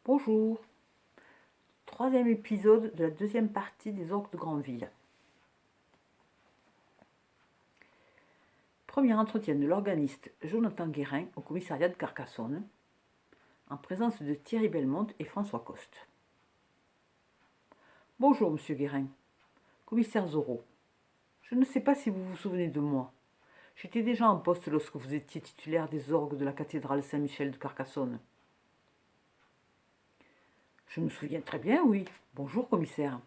Bonjour, troisième épisode de la deuxième partie des orques de Granville. Premier entretien de l'organiste Jonathan Guérin au commissariat de Carcassonne, en présence de Thierry Belmonte et François Coste. Bonjour, monsieur Guérin, commissaire Zorro. Je ne sais pas si vous vous souvenez de moi. J'étais déjà en poste lorsque vous étiez titulaire des orgues de la cathédrale Saint-Michel de Carcassonne. Je me souviens très bien, oui. Bonjour, commissaire.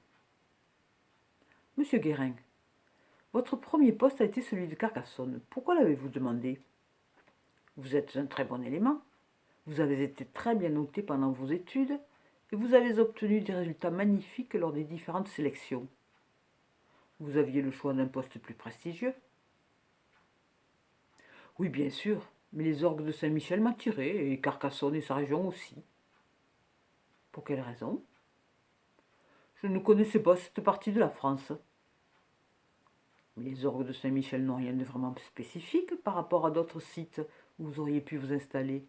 Monsieur Guérin, votre premier poste a été celui de Carcassonne. Pourquoi l'avez-vous demandé? Vous êtes un très bon élément. Vous avez été très bien noté pendant vos études et vous avez obtenu des résultats magnifiques lors des différentes sélections. Vous aviez le choix d'un poste plus prestigieux. Oui, bien sûr, mais les orgues de Saint-Michel m'attiraient et Carcassonne et sa région aussi. Pour quelle raison? Je ne connaissais pas cette partie de la France. Mais les orgues de Saint-Michel n'ont rien de vraiment spécifique par rapport à d'autres sites où vous auriez pu vous installer.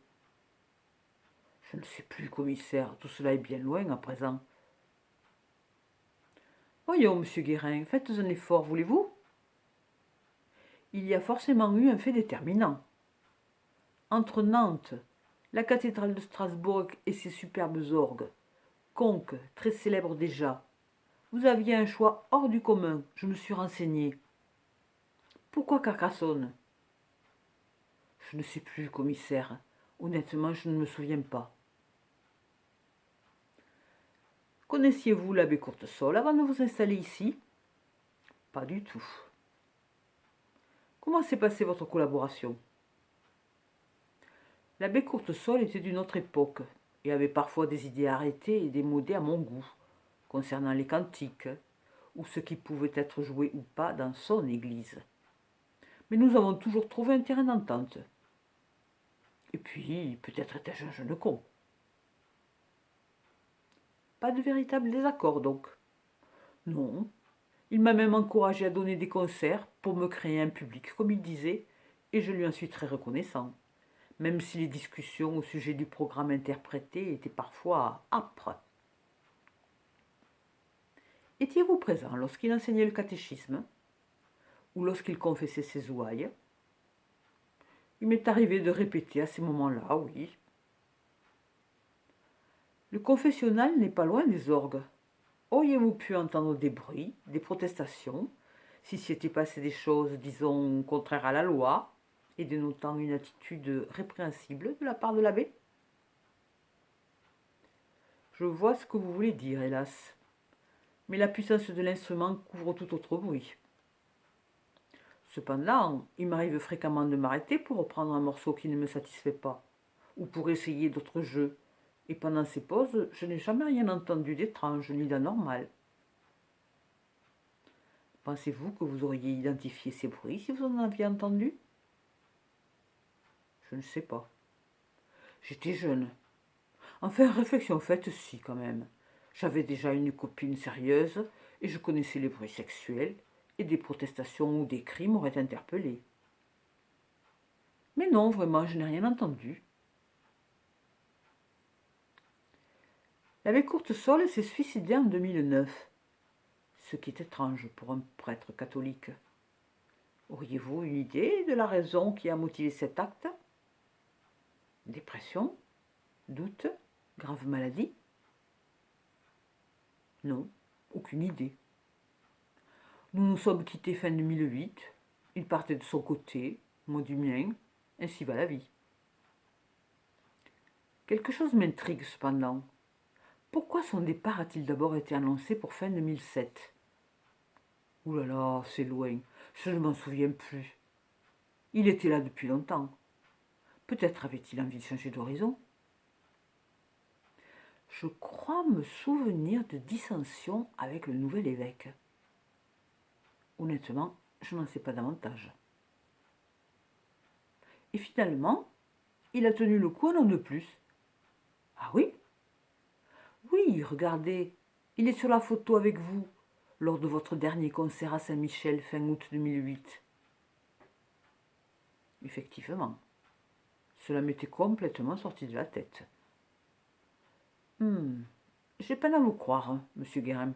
Je ne sais plus, commissaire, tout cela est bien loin à présent. Voyons, monsieur Guérin, faites un effort, voulez-vous? Il y a forcément eu un fait déterminant. Entre Nantes, la cathédrale de Strasbourg et ses superbes orgues, Conques, très célèbre déjà, vous aviez un choix hors du commun, je me suis renseigné. Pourquoi Carcassonne? Je ne sais plus, commissaire. Honnêtement, je ne me souviens pas. Connaissiez-vous l'abbé Courtesaule avant de vous installer ici? Pas du tout. Comment s'est passée votre collaboration? L'abbé Courtesaule était d'une autre époque et avait parfois des idées arrêtées et démodées à mon goût, concernant les cantiques, ou ce qui pouvait être joué ou pas dans son église. Mais nous avons toujours trouvé un terrain d'entente. Et puis, peut-être étais-je un jeune con. Pas de véritable désaccord donc. Non. Il m'a même encouragé à donner des concerts pour me créer un public, comme il disait, et je lui en suis très reconnaissant, même si les discussions au sujet du programme interprété étaient parfois âpres. Étiez-vous présent lorsqu'il enseignait le catéchisme ou lorsqu'il confessait ses ouailles? Il m'est arrivé de répéter à ces moments-là, oui. Le confessionnal n'est pas loin des orgues. Auriez-vous pu entendre des bruits, des protestations, si s'y était passé des choses, disons, contraires à la loi, et dénotant une attitude répréhensible de la part de l'abbé? Je vois ce que vous voulez dire, hélas. Mais la puissance de l'instrument couvre tout autre bruit. Cependant, il m'arrive fréquemment de m'arrêter pour reprendre un morceau qui ne me satisfait pas, ou pour essayer d'autres jeux, et pendant ces pauses, je n'ai jamais rien entendu d'étrange ni d'anormal. Pensez-vous que vous auriez identifié ces bruits si vous en aviez entendu? Je ne sais pas. J'étais jeune. Enfin, réflexion faite, si, quand même. J'avais déjà une copine sérieuse, et je connaissais les bruits sexuels, et des protestations ou des cris m'auraient interpellé. Mais non, vraiment, je n'ai rien entendu. L'abbé Courtesaule s'est suicidé en 2009, ce qui est étrange pour un prêtre catholique. Auriez-vous une idée de la raison qui a motivé cet acte? Dépression? Doute? Grave maladie? Non, aucune idée. Nous nous sommes quittés fin 2008. Il partait de son côté, moi du mien. Ainsi va la vie. Quelque chose m'intrigue cependant. Pourquoi son départ a-t-il d'abord été annoncé pour fin 2007? Ouh là là, c'est loin. Je ne m'en souviens plus. Il était là depuis longtemps. Peut-être avait-il envie de changer d'horizon. Je crois me souvenir de dissensions avec le nouvel évêque. Honnêtement, je n'en sais pas davantage. Et finalement, il a tenu le coup un an de plus. Ah oui? Oui, regardez, il est sur la photo avec vous, lors de votre dernier concert à Saint-Michel fin août 2008. Effectivement, cela m'était complètement sorti de la tête. J'ai peine à vous croire, monsieur Guérin.